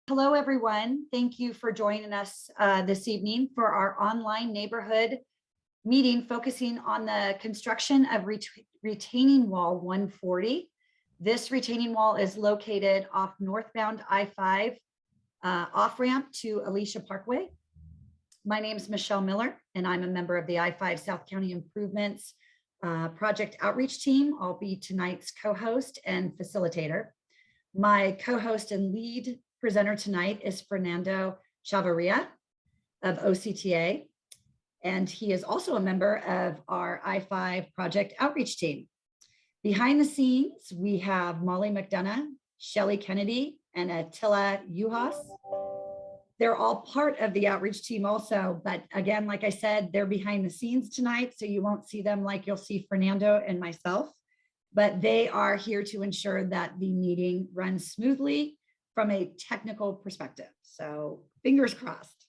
Hello, everyone. Thank you for joining us this evening for our online neighborhood meeting focusing on the construction of retaining wall 140. This retaining wall is located off northbound I-5 off-ramp to Alicia Parkway. My name is Michelle Miller, and I'm a member of the I-5 South County Improvements Project Outreach Team. I'll be tonight's co-host and facilitator. My co-host and lead presenter tonight is Fernando Chavarria of OCTA, and he is also a member of our I-5 Project Outreach Team. Behind the scenes, we have Molly McDonough, Shelly Kennedy, and Attila Juhas. They're all part of the outreach team also, but again, like I said, they're behind the scenes tonight, so you won't see them like you'll see Fernando and myself, but they are here to ensure that the meeting runs smoothly from a technical perspective. So fingers crossed.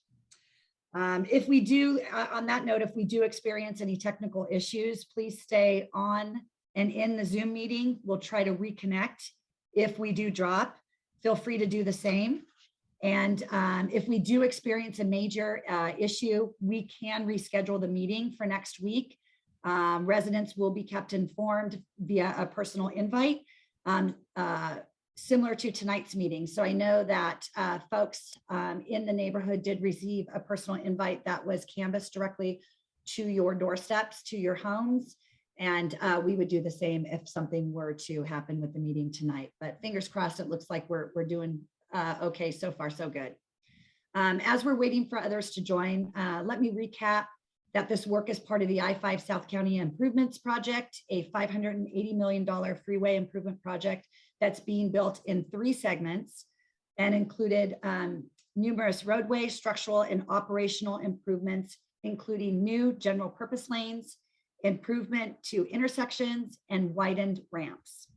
If we do, on that note, if we do experience any technical issues, please stay on and in the Zoom meeting. We'll try to reconnect. If we do drop, feel free to do the same. And if we do experience a major issue, we can reschedule the meeting for next week. Residents will be kept informed via a personal invite, similar to tonight's meeting. So I know that folks in the neighborhood did receive a personal invite that was canvassed directly to your doorsteps, to your homes. And we would do the same if something were to happen with the meeting tonight. But fingers crossed, it looks like we're doing okay so far, so good. As we're waiting for others to join, let me recap that this work is part of the I-5 South County Improvements Project, a $580 million freeway improvement project that's being built in 3 segments and included numerous roadway, structural, and operational improvements, including new general purpose lanes, improvement to intersections, and widened ramps.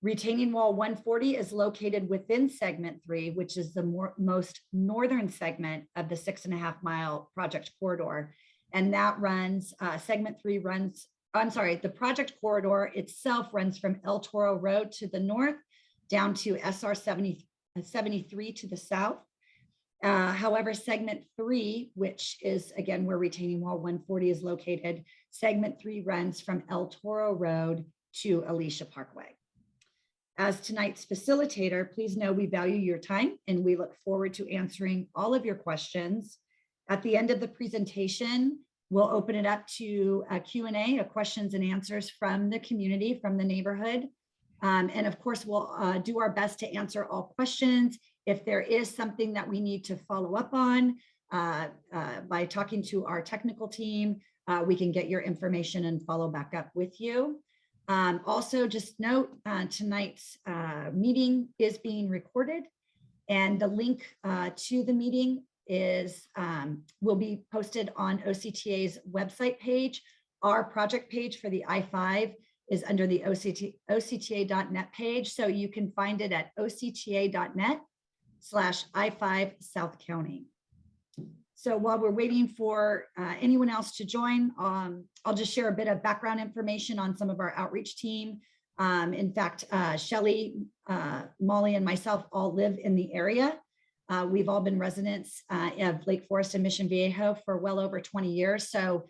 Retaining wall 140 is located within segment 3, which is the most northern segment of the 6.5-mile project corridor. And that runs, segment 3 runs, the project corridor itself runs from El Toro Road to the north down to SR 73 to the south. However, segment 3, which is again where retaining wall 140 is located, segment 3 runs from El Toro Road to Alicia Parkway. As tonight's facilitator, please know we value your time and we look forward to answering all of your questions. At the end of the presentation, we'll open it up to a Q&A, questions and answers from the community, from the neighborhood. And of course, we'll do our best to answer all questions. If there is something that we need to follow up on by talking to our technical team, we can get your information and follow back up with you. Also, just note, tonight's meeting is being recorded, and the link to the meeting is will be posted on OCTA's website page. Our project page for the I-5 is under the OCTA.net page, so you can find it at octa.net/I-5 South County. So while we're waiting for anyone else to join, I'll just share a bit of background information on some of our outreach team. In fact, Shelly, Molly, and myself all live in the area. We've all been residents of Lake Forest and Mission Viejo for well over 20 years. So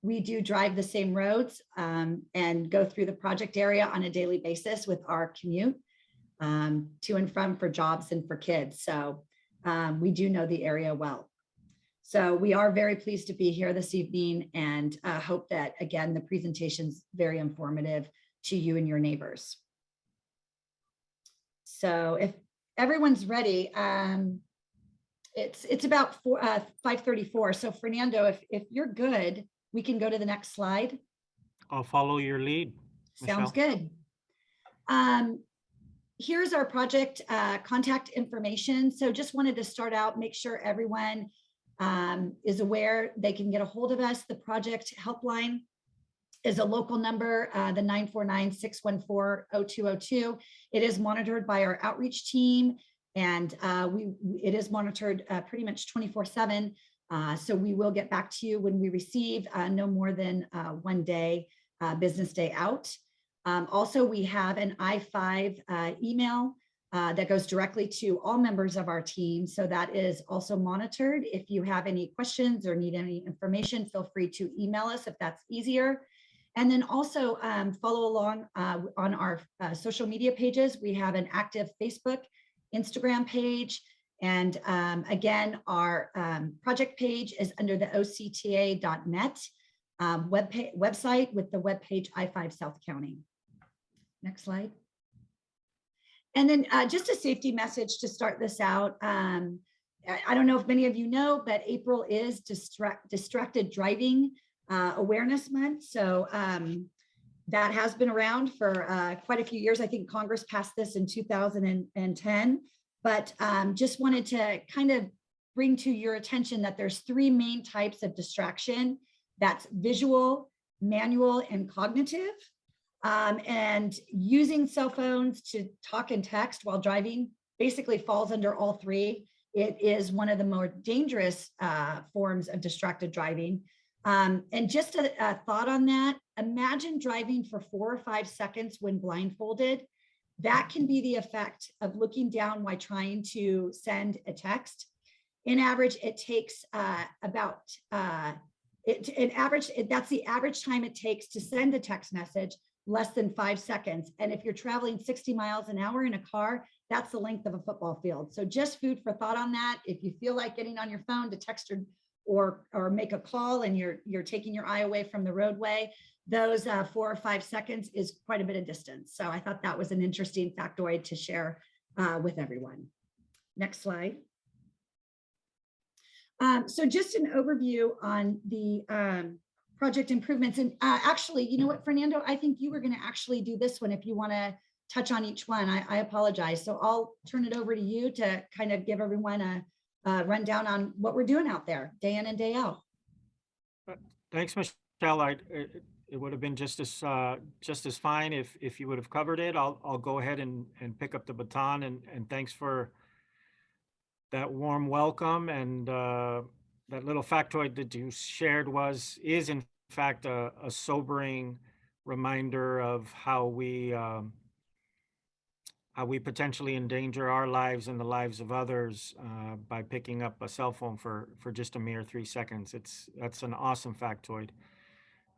we do drive the same roads and go through the project area on a daily basis with our commute to and from for jobs and for kids. So we do know the area well. So we are very pleased to be here this evening and hope that, again, the presentation's very informative to you and your neighbors. So if everyone's ready, it's about 5:34. So Fernando, if you're good, we can go to the next slide. I'll follow your lead, Sounds Michelle. good. Here's our project contact information. So just wanted to start out, make sure everyone is aware they can get a hold of us. The project helpline is a local number, the 949-614-0202. It is monitored by our outreach team, and it is monitored pretty much 24/7. So we will get back to you when we receive, no more than 1 day, business day out. Also, we have an I-5 email that goes directly to all members of our team. So that is also monitored. If you have any questions or need any information, feel free to email us if that's easier. And then also follow along on our social media pages. We have an active Facebook, Instagram page. And again, our project page is under the octa.net website with the webpage I-5 South County. Next slide. And then just a safety message to start this out. I don't know if many of you know, but April is Distracted Driving Awareness Month. So that has been around for quite a few years. I think Congress passed this in 2010, but just wanted to kind of bring to your attention that there's three main types of distraction. That's visual, manual, and cognitive. And using cell phones to talk and text while driving basically falls under all three. It is one of the more dangerous forms of distracted driving. And just a thought on that, imagine driving for 4 or 5 seconds when blindfolded. That can be the effect of looking down while trying to send a text. In average, it takes that's the average time it takes to send a text message, less than 5 seconds. And if you're traveling 60 miles an hour in a car, that's the length of a football field. So just food for thought on that. If you feel like getting on your phone to text or make a call and you're taking your eye away from the roadway, those 4 or 5 seconds is quite a bit of distance. So I thought that was an interesting factoid to share with everyone. Next slide. So just an overview on the project improvements. And actually, you know what, Fernando, I think you were going to actually do this one if you want to touch on each one. I apologize. So I'll turn it over to you to kind of give everyone a rundown on what we're doing out there day in and day out. Thanks, Michelle. It would have been just as fine if you would have covered it. I'll go ahead and pick up the baton, and thanks for that warm welcome. And that little factoid that you shared is in fact a sobering reminder of how we potentially endanger our lives and the lives of others by picking up a cell phone for just a mere 3 seconds. That's an awesome factoid,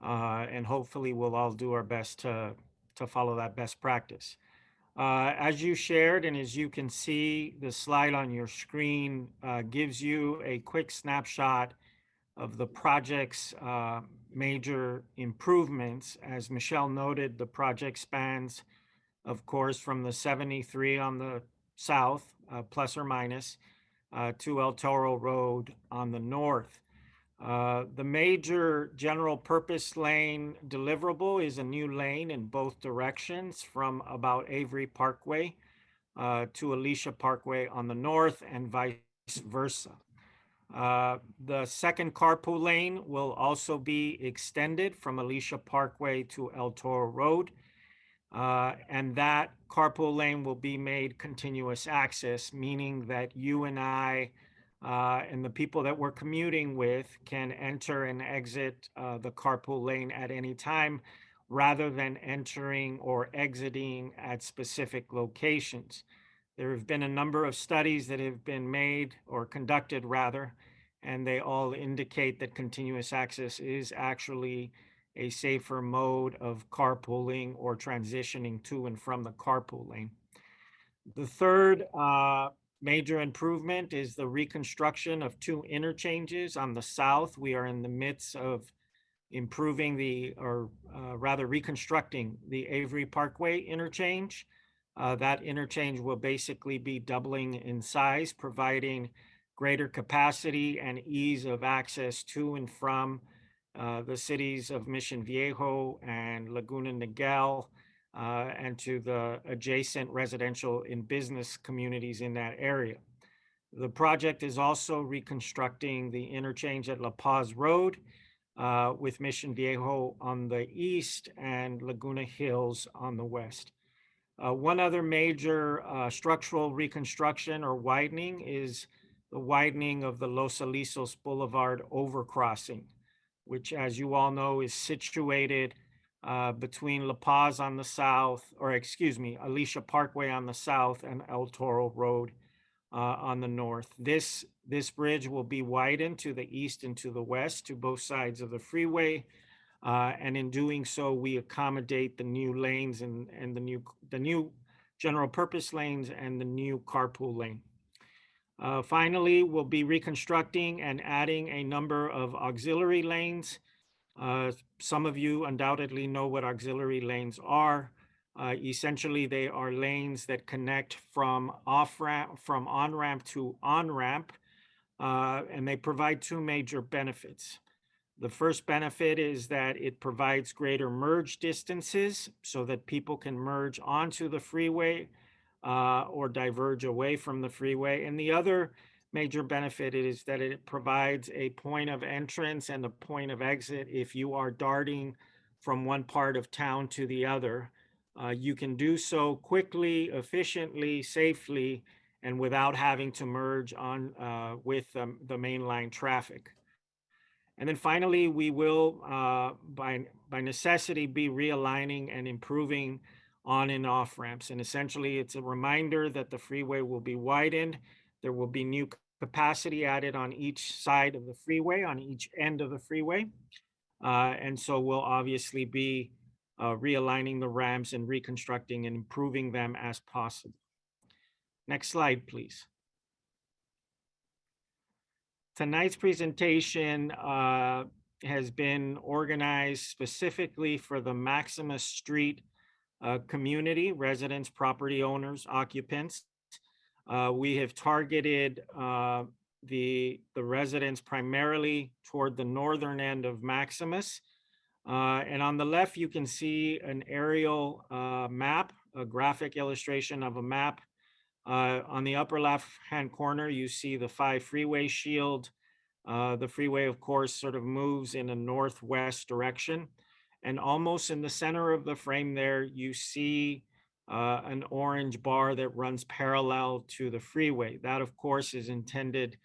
and hopefully we'll all do our best to follow that best practice. As you shared, and as you can see, the slide on your screen gives you a quick snapshot of the project's major improvements. As Michelle noted, the project spans, of course, from the 73 on the south, plus or minus, to El Toro Road on the north. The major general purpose lane deliverable is a new lane in both directions from about Avery Parkway to Alicia Parkway on the north and vice versa. The second carpool lane will also be extended from Alicia Parkway to El Toro Road, and that carpool lane will be made continuous access, meaning that you and I and the people that we're commuting with can enter and exit the carpool lane at any time, rather than entering or exiting at specific locations. There have been a number of studies that have been made, or conducted rather, and they all indicate that continuous access is actually a safer mode of carpooling or transitioning to and from the carpool lane. The third major improvement is the reconstruction of 2 interchanges on the south. We are in the midst of improving reconstructing the Avery Parkway interchange. That interchange will basically be doubling in size, providing greater capacity and ease of access to and from the cities of Mission Viejo and Laguna Niguel, and to the adjacent residential and business communities in that area. The project is also reconstructing the interchange at La Paz Road, with Mission Viejo on the east and Laguna Hills on the west. One other major structural reconstruction or widening is the widening of the Los Alisos Boulevard overcrossing, which, as you all know, is situated between La Paz on the south, or excuse me, Alicia Parkway on the south and El Toro Road on the north. This bridge will be widened to the east and to the west to both sides of the freeway. And in doing so, we accommodate the new lanes and the new general purpose lanes and the new carpool lane. Finally, we'll be reconstructing and adding a number of auxiliary lanes. Some of you undoubtedly know what auxiliary lanes are. Essentially, they are lanes that connect from on-ramp to on-ramp, and they provide two major benefits. The first benefit is that it provides greater merge distances so that people can merge onto the freeway or diverge away from the freeway. And the other major benefit is that it provides a point of entrance and a point of exit. If you are darting from one part of town to the other, you can do so quickly, efficiently, safely, and without having to merge on with the mainline traffic. And then finally, we will, by necessity, be realigning and improving on and off ramps. And essentially, it's a reminder that the freeway will be widened. There will be new capacity added on each side of the freeway, on each end of the freeway. And so we'll obviously be realigning the ramps and reconstructing and improving them as possible. Next slide, please. Tonight's presentation has been organized specifically for the Maximus Street community, residents, property owners, occupants. We have targeted the residents primarily toward the northern end of Maximus. And on the left, you can see an aerial map, a graphic illustration of a map. On the upper left-hand corner, you see the 5 freeway shield. The freeway, of course, sort of moves in a northwest direction. And almost in the center of the frame there, you see an orange bar that runs parallel to the freeway. That, of course, is intended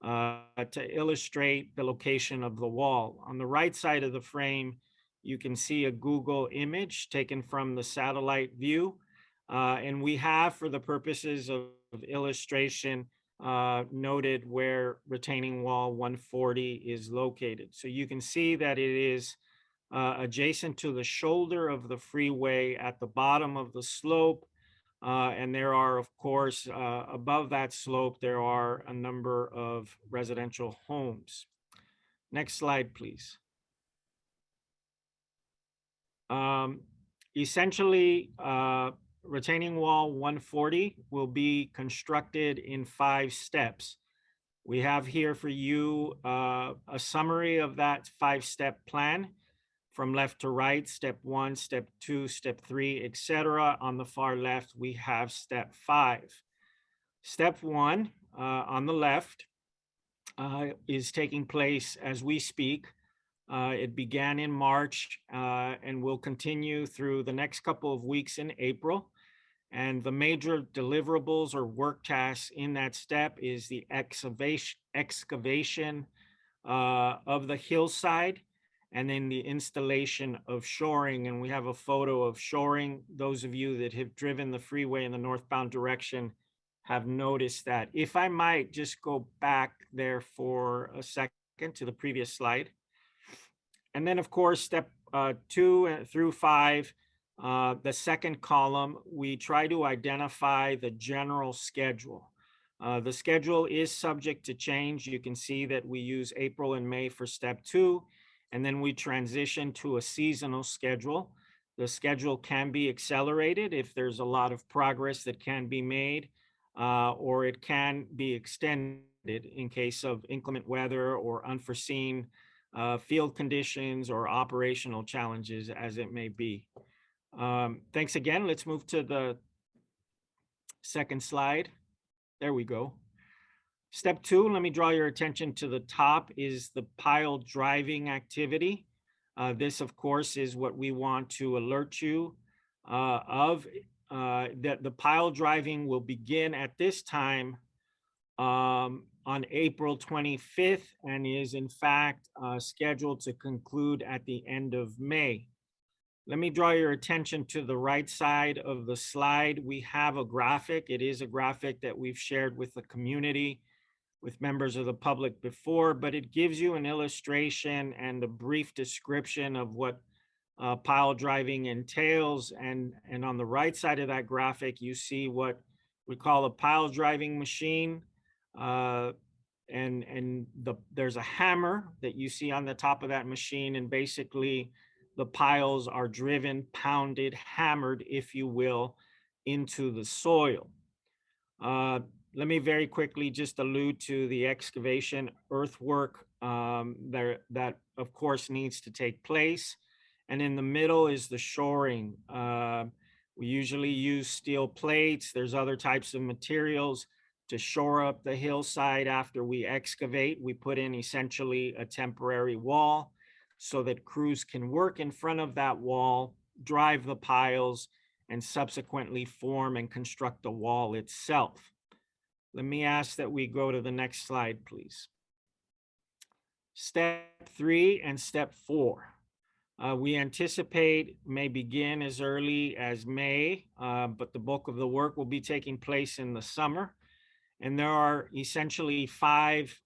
to illustrate the location of the wall. On the right side of the frame, you can see a Google image taken from the satellite view. And we have, for the purposes of illustration, noted where retaining wall 140 is located. So you can see that it is adjacent to the shoulder of the freeway at the bottom of the slope. And there are, of course, above that slope, there are a number of residential homes. Next slide, please. Essentially, retaining wall 140 will be constructed in 5 steps. We have here for you a summary of that 5-step plan from left to right: step 1, step 2, step 3, etc. On the far left, we have step 5. Step 1 on the left is taking place as we speak. It began in March and will continue through the next couple of weeks in April. And the major deliverables or work tasks in that step is the excavation of the hillside, and then the installation of shoring. And we have a photo of shoring. Those of you that have driven the freeway in the northbound direction have noticed that. If I might just go back there for a second to the previous slide. And then, of course, step 2 through 5, the second column, we try to identify the general schedule. The schedule is subject to change. You can see that we use April and May for step 2, and then we transition to a seasonal schedule. The schedule can be accelerated if there's a lot of progress that can be made, or it can be extended in case of inclement weather or unforeseen field conditions or operational challenges, as it may be. Thanks again. Let's move to the second slide. There we go. Step 2, let me draw your attention to the top, is the pile driving activity. This, of course, is what we want to alert you of, that the pile driving will begin at this time on April 25th and is in fact scheduled to conclude at the end of May. Let me draw your attention to the right side of the slide. We have a graphic. It is a graphic that we've shared with the community, with members of the public before, but it gives you an illustration and a brief description of what pile driving entails. And on the right side of that graphic, you see what we call a pile driving machine. Uh, there's a hammer that you see on the top of that machine, and basically the piles are driven, pounded, hammered, if you will, into the soil. Uh, Let me very quickly just allude to the excavation earthwork that of course needs to take place. And in the middle is the shoring. We usually use steel plates. There's other types of materials to shore up the hillside after we excavate. We put in essentially a temporary wall so that crews can work in front of that wall, drive the piles, and subsequently form and construct the wall itself. Let me ask that we go to the next slide, please. Step 3 and step 4. We anticipate may begin as early as May, but the bulk of the work will be taking place in the summer. And there are essentially 5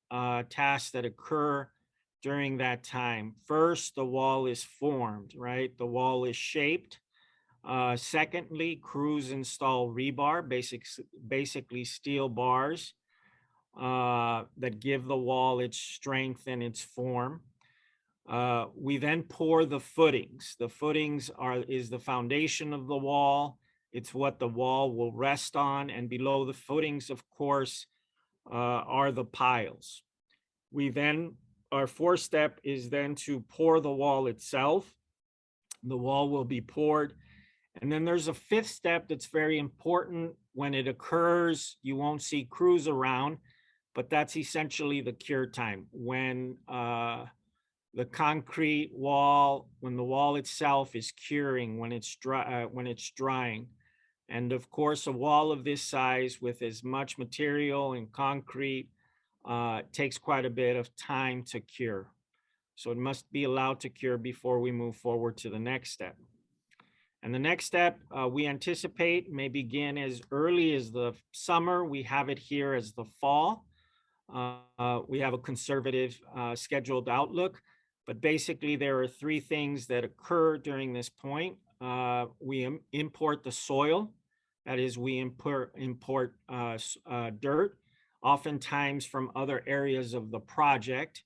tasks that occur during that time. First, the wall is formed, right? The wall is shaped. Secondly, crews install rebar, basically steel bars that give the wall its strength and its form. We then pour the footings. The footings is the foundation of the wall. It's what the wall will rest on. And below the footings, of course, are the piles. Our 4th step is then to pour the wall itself. The wall will be poured. And then there's a 5th step that's very important. When it occurs, you won't see crews around, but that's essentially the cure time. When the concrete wall, when the wall itself is curing, when it's drying. And of course, a wall of this size with as much material and concrete takes quite a bit of time to cure. So it must be allowed to cure before we move forward to the next step. And the next step we anticipate may begin as early as the summer. We have it here as the fall. We have a conservative scheduled outlook, but basically there are 3 things that occur during this point. We import the soil. That is, we import dirt, oftentimes from other areas of the project.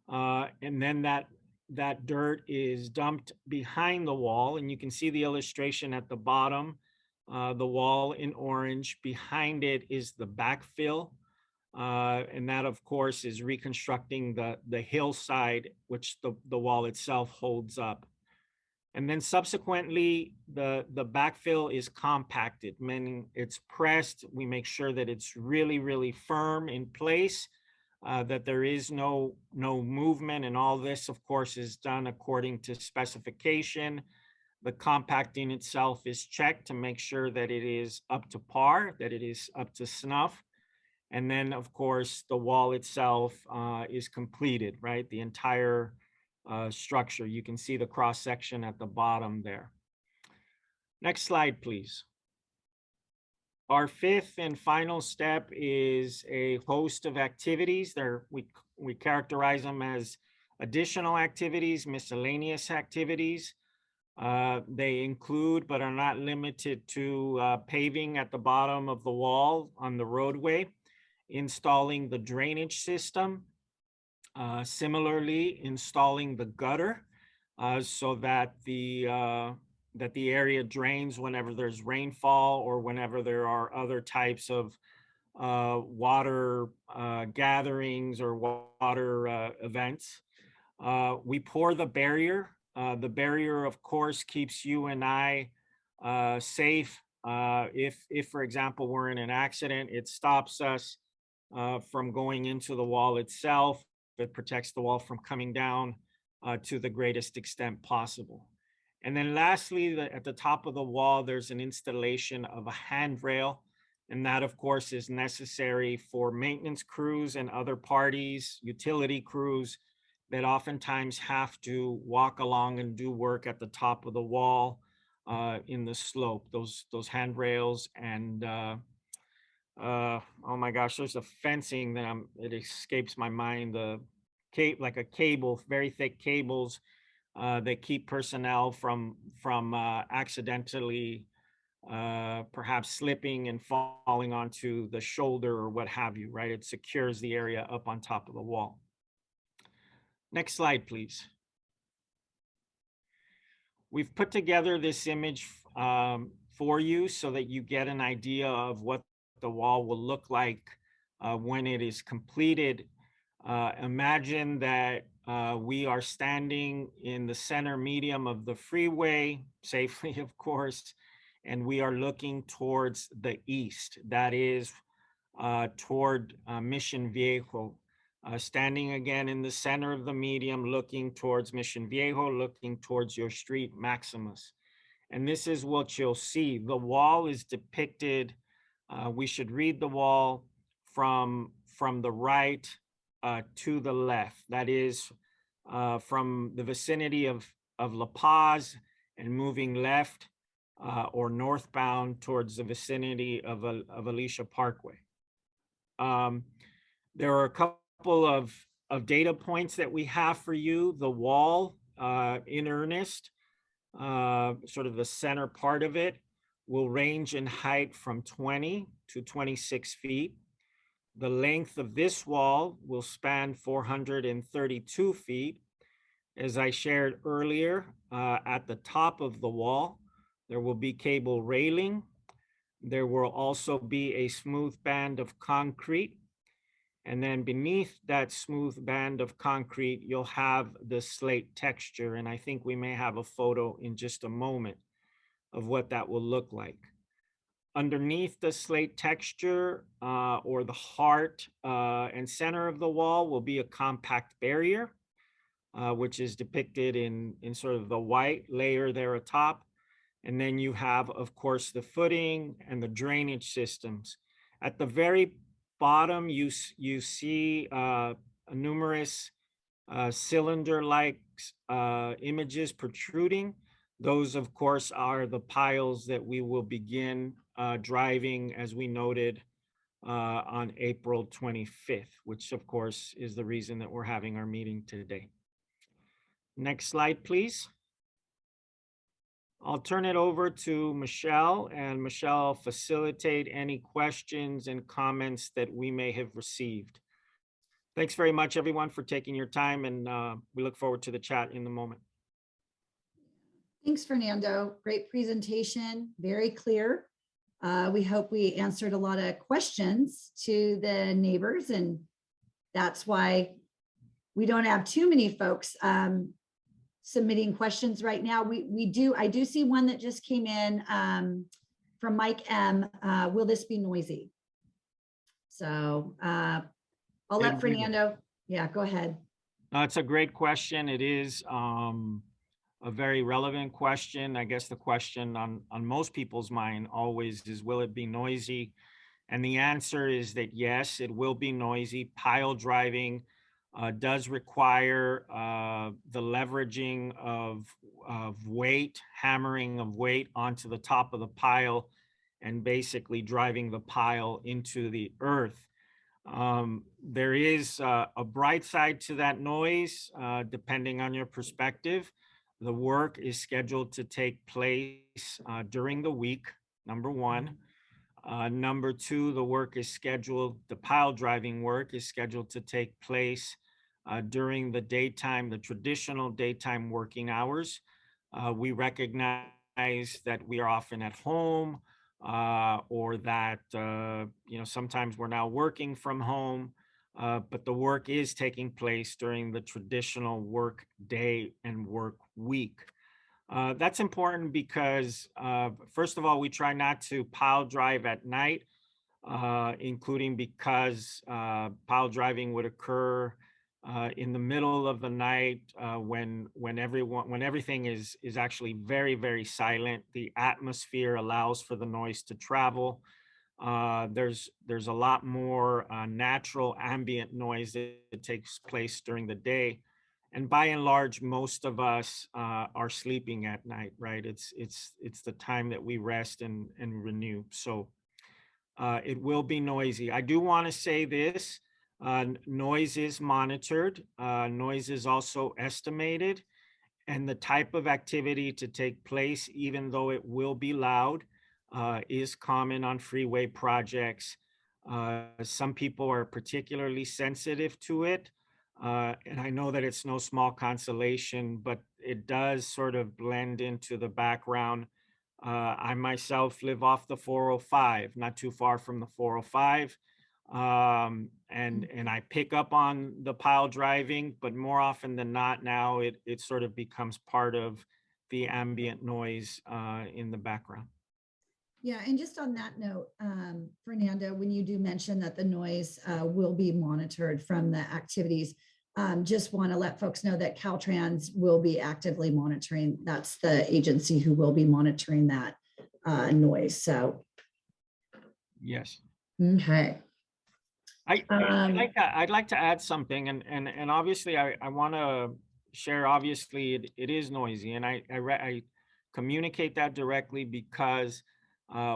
And then that dirt is dumped behind the wall, and you can see the illustration at the bottom, the wall in orange. Behind it is the backfill, and that of course is reconstructing the hillside, which the wall itself holds up. And then subsequently, the backfill is compacted, meaning it's pressed. We make sure that it's really, really firm in place, that there is no movement. And all this, of course, is done according to specification. The compacting itself is checked to make sure that it is up to par, that it is up to snuff. And then, of course, the wall itself is completed, right? The entire structure. You can see the cross section at the bottom there. Next slide, please. Our 5th and final step is a host of activities. We characterize them as additional activities, miscellaneous activities. They include, but are not limited to, paving at the bottom of the wall on the roadway, installing the drainage system, similarly installing the gutter so that the area drains whenever there's rainfall or whenever there are other types of water gatherings or water events. We pour the barrier. The barrier, of course, keeps you and I safe. If, for example, we're in an accident, it stops us from going into the wall itself. It protects the wall from coming down to the greatest extent possible. And then lastly, at the top of the wall, there's an installation of a handrail. And that, of course, is necessary for maintenance crews and other parties, utility crews, that oftentimes have to walk along and do work at the top of the wall in the slope, those handrails and oh my gosh, there's a fencing that it escapes my mind. The like a cable, very thick cables that keep personnel from accidentally perhaps slipping and falling onto the shoulder or what have you, right? It secures the area up on top of the wall. Next slide, please. We've put together this image for you so that you get an idea of what the wall will look like when it is completed. Imagine that we are standing in the center medium of the freeway, safely, of course, and we are looking towards the east. That is toward Mission Viejo, standing again in the center of the medium, looking towards Mission Viejo, looking towards your street, Maximus. And this is what you'll see. The wall is depicted. We should read the wall from the right to the left. That is from the vicinity of La Paz and moving left or northbound towards the vicinity of Alicia Parkway. There are a couple of data points that we have for you. The wall in earnest, sort of the center part of it, will range in height from 20 to 26 feet. The length of this wall will span 432 feet. As I shared earlier, at the top of the wall, there will be cable railing. There will also be a smooth band of concrete. And then beneath that smooth band of concrete, you'll have the slate texture. And I think we may have a photo in just a moment of what that will look like. Underneath the slate texture or the heart and center of the wall will be a compact barrier, which is depicted in sort of the white layer there atop. And then you have, of course, the footing and the drainage systems. At the very bottom, you see numerous cylinder-like images protruding. Those, of course, are the piles that we will begin driving, as we noted, on April 25th, which, of course, is the reason that we're having our meeting today. Next slide, please. I'll turn it over to Michelle, and Michelle will facilitate any questions and comments that we may have received. Thanks very much, everyone, for taking your time, and we look forward to the chat in the moment. Thanks, Fernando. Great presentation, very clear. We hope we answered a lot of questions to the neighbors, and that's why we don't have too many folks submitting questions right now. I do see one that just came in from Mike M. Will this be noisy? So I'll let Fernando. Yeah, go ahead. It's a great question. It is a very relevant question. I guess the question on most people's mind always is, will it be noisy? And the answer is that yes, it will be noisy. Pile driving does require the leveraging of weight, hammering of weight onto the top of the pile, and basically driving the pile into the earth. There is a bright side to that noise, depending on your perspective. The work is scheduled to take place during the week, number one. Number two, the pile driving work is scheduled to take place during the daytime, the traditional daytime working hours. We recognize that we are often at home or that, sometimes we're now working from home, but the work is taking place during the traditional work day and work week. That's important because, first of all, we try not to pile drive at night, including because pile driving would occur in the middle of the night when everything is actually very, very silent. The atmosphere allows for the noise to travel. There's a lot more natural ambient noise that takes place during the day. and by and large, most of us are sleeping at night, right? It's the time that we rest and renew. So it will be noisy. I do want to say this: noise is monitored. Noise is also estimated, and the type of activity to take place, even though it will be loud, is common on freeway projects. Some people are particularly sensitive to it. And I know that it's no small consolation, but it does sort of blend into the background. I myself live off the 405, not too far from the 405. And I pick up on the pile driving, but more often than not now it sort of becomes part of the ambient noise in the background. Yeah, and just on that note, Fernando, when you do mention that the noise will be monitored from the activities, just want to let folks know that Caltrans will be actively monitoring. That's the agency who will be monitoring that noise. So, Yes. okay. I'd like to add something, and obviously I want to share. Obviously, it is noisy, and I communicate that directly because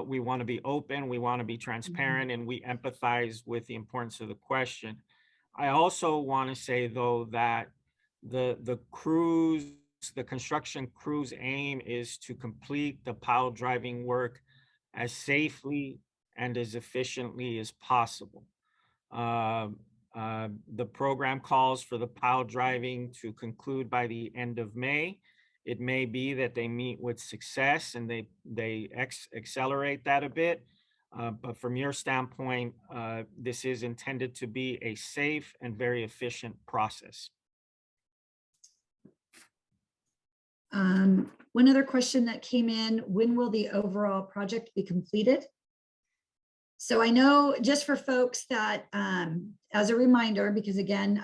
we want to be open, we want to be transparent, and we empathize with the importance of the question. I also want to say though that the construction crew's aim is to complete the pile driving work as safely and as efficiently as possible. Uh, the program calls for the pile driving to conclude by the end of May. It may be that they meet with success and they accelerate that a bit. But from your standpoint, this is intended to be a safe and very efficient process. One other question that came in: when will the overall project be completed? So I know, just for folks that, as a reminder, because again,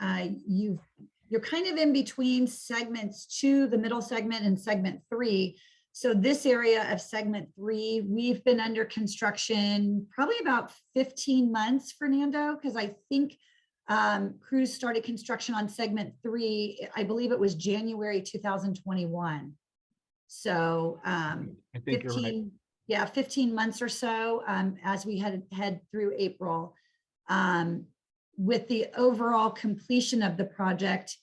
you're kind of in between segments 2, the middle segment, and segment 3. So this area of segment 3, we've been under construction probably about 15 months, Fernando, because I think crews started construction on segment 3, I believe it was January 2021. So I think 15, you're right. Yeah, 15 months or so, as we head through April. With the overall completion of the project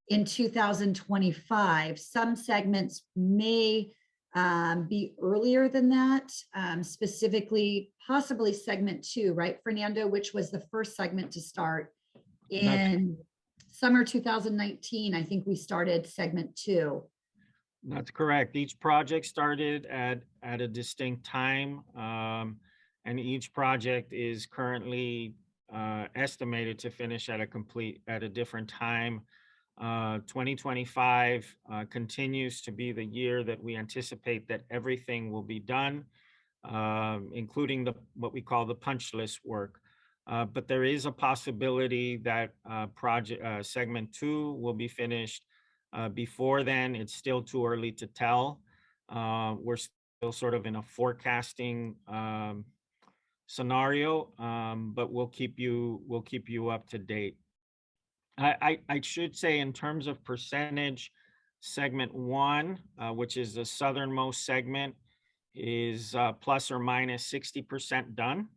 in 2025, some segments may be earlier than that, specifically possibly segment 2, right, Fernando, which was the first segment to start in summer 2019. I think we started segment 2. That's correct. Each project started at a distinct time, and each project is currently estimated to finish at a different time. 2025 continues to be the year that we anticipate that everything will be done, including what we call the punch list work. But there is a possibility that project segment 2 will be finished before then. It's still too early to tell. We're still sort of in a forecasting scenario, but we'll keep you up to date. I should say, in terms of percentage, segment 1, which is the southernmost segment, is plus or minus 60% done.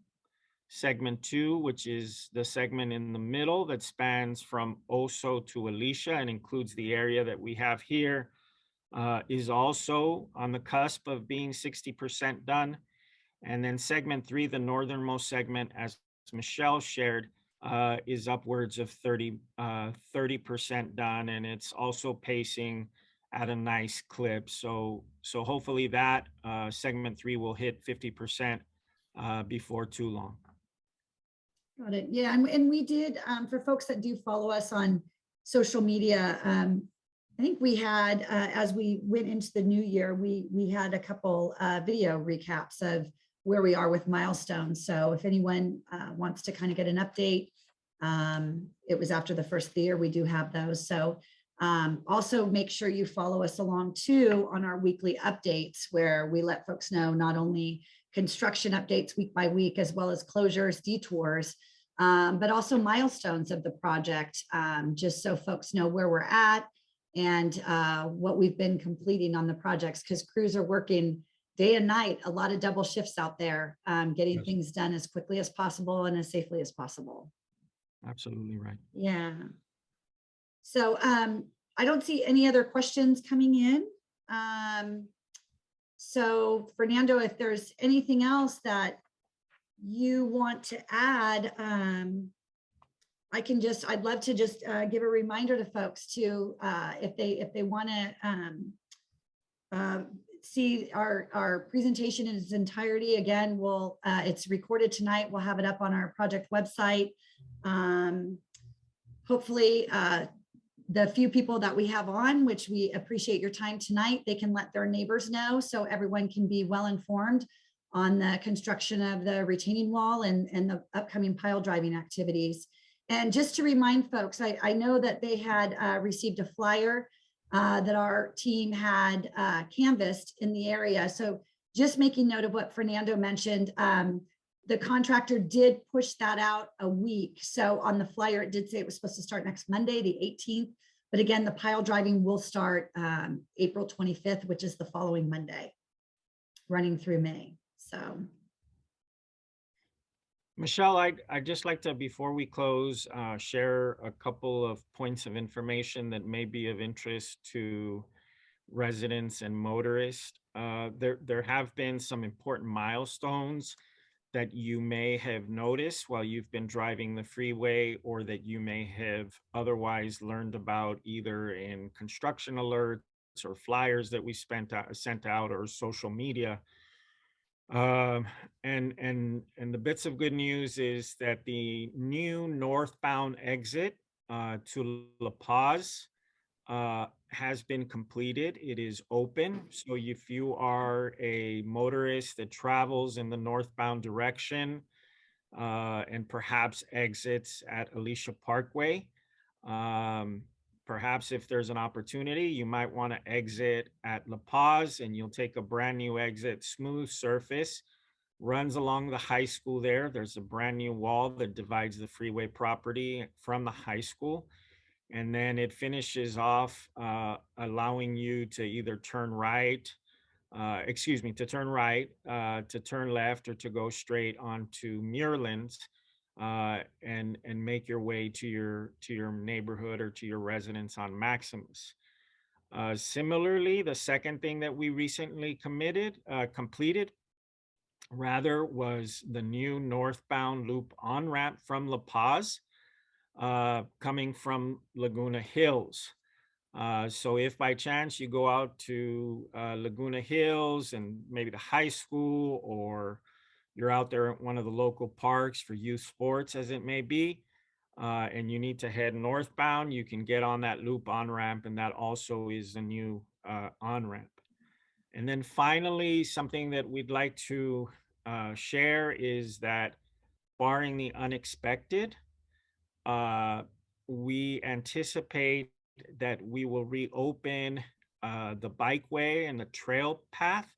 Segment 2, which is the segment in the middle that spans from Oso to Alicia and includes the area that we have here, is also on the cusp of being 60% done. And then segment 3, the northernmost segment, as Michelle shared, is upwards of 30% done, and it's also pacing at a nice clip. So hopefully that segment 3 will hit 50% before too long. Got it. Yeah, and we did, for folks that do follow us on social media, I think we had, as we went into the new year, we had a couple video recaps of where we are with milestones. So if anyone wants to kind of get an update, it was after the first of the year, we do have those. So also make sure you follow us along too on our weekly updates, where we let folks know not only construction updates week by week, as well as closures, detours, but also milestones of the project, just so folks know where we're at. and what we've been completing on the projects, because crews are working day and night, a lot of double shifts out there, getting Yes, things done as quickly as possible and as safely as possible. absolutely right. Yeah. So I don't see any other questions coming in. So Fernando, if there's anything else that you want to add, I'd love to just give a reminder to folks to, if they want to see our presentation in its entirety. Again, it's recorded tonight. We'll have it up on our project website. Hopefully, the few people that we have on, which we appreciate your time tonight, they can let their neighbors know so everyone can be well informed on the construction of the retaining wall and the upcoming pile driving activities. And just to remind folks, I know that they had received a flyer that our team had canvassed in the area. So just making note of what Fernando mentioned, the contractor did push that out a week. So on the flyer, it did say it was supposed to start next Monday, the 18th. But again, the pile driving will start April 25th, which is the following Monday, running through May. So. Michelle, I'd just like to, before we close, share a couple of points of information that may be of interest to residents and motorists. There have been some important milestones that you may have noticed while you've been driving the freeway, or that you may have otherwise learned about either in construction alerts or flyers that we sent out, or social media. And the bits of good news is that the new northbound exit to La Paz has been completed. It is open. So if you are a motorist that travels in the northbound direction and perhaps exits at Alicia Parkway, perhaps if there's an opportunity, you might want to exit at La Paz, and you'll take a brand new exit, smooth surface, runs along the high school there. There's a brand new wall that divides the freeway property from the high school. And then it finishes off, allowing you to either turn right, to turn right, to turn left, or to go straight onto Muirlands, and make your way to your neighborhood or to your residence on Maximus. Similarly, the second thing that we recently completed rather, was the new northbound loop on ramp from La Paz, coming from Laguna Hills. So if by chance you go out to Laguna Hills and maybe the high school, or you're out there at one of the local parks for youth sports, as it may be, and you need to head northbound, you can get on that loop on ramp, and that also is a new on ramp. And then finally, something that we'd like to share is that, barring the unexpected, uh, we anticipate that we will reopen the bikeway and the trail path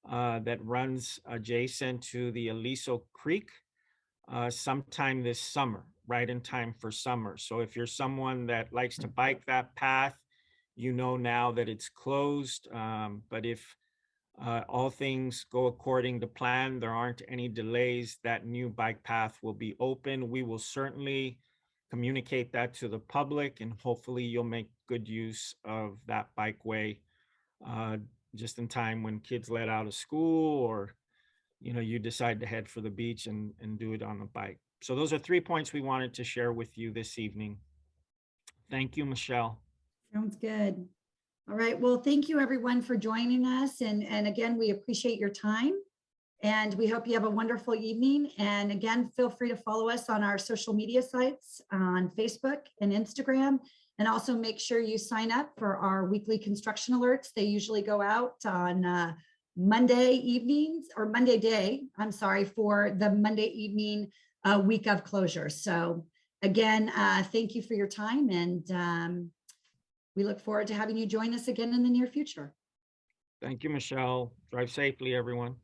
that runs adjacent to the Aliso Creek sometime this summer, right in time for summer. So if you're someone that likes to bike that path, you know now that it's closed. But if all things go according to plan, there aren't any delays, that new bike path will be open. We will certainly communicate that to the public, and hopefully you'll make good use of that bikeway uh, just in time when kids let out of school, or you decide to head for the beach and do it on a bike. So those are 3 points we wanted to share with you this evening. Thank you, Michelle. Sounds good. All right. Well, thank you everyone for joining us. And again, we appreciate your time, and we hope you have a wonderful evening. And again, feel free to follow us on our social media sites on Facebook and Instagram. And also make sure you sign up for our weekly construction alerts. They usually go out on Monday evenings, or Monday day, I'm sorry, for the Monday evening week of closure. So again, thank you for your time, and we look forward to having you join us again in the near future. Thank you, Michelle. Drive safely, everyone.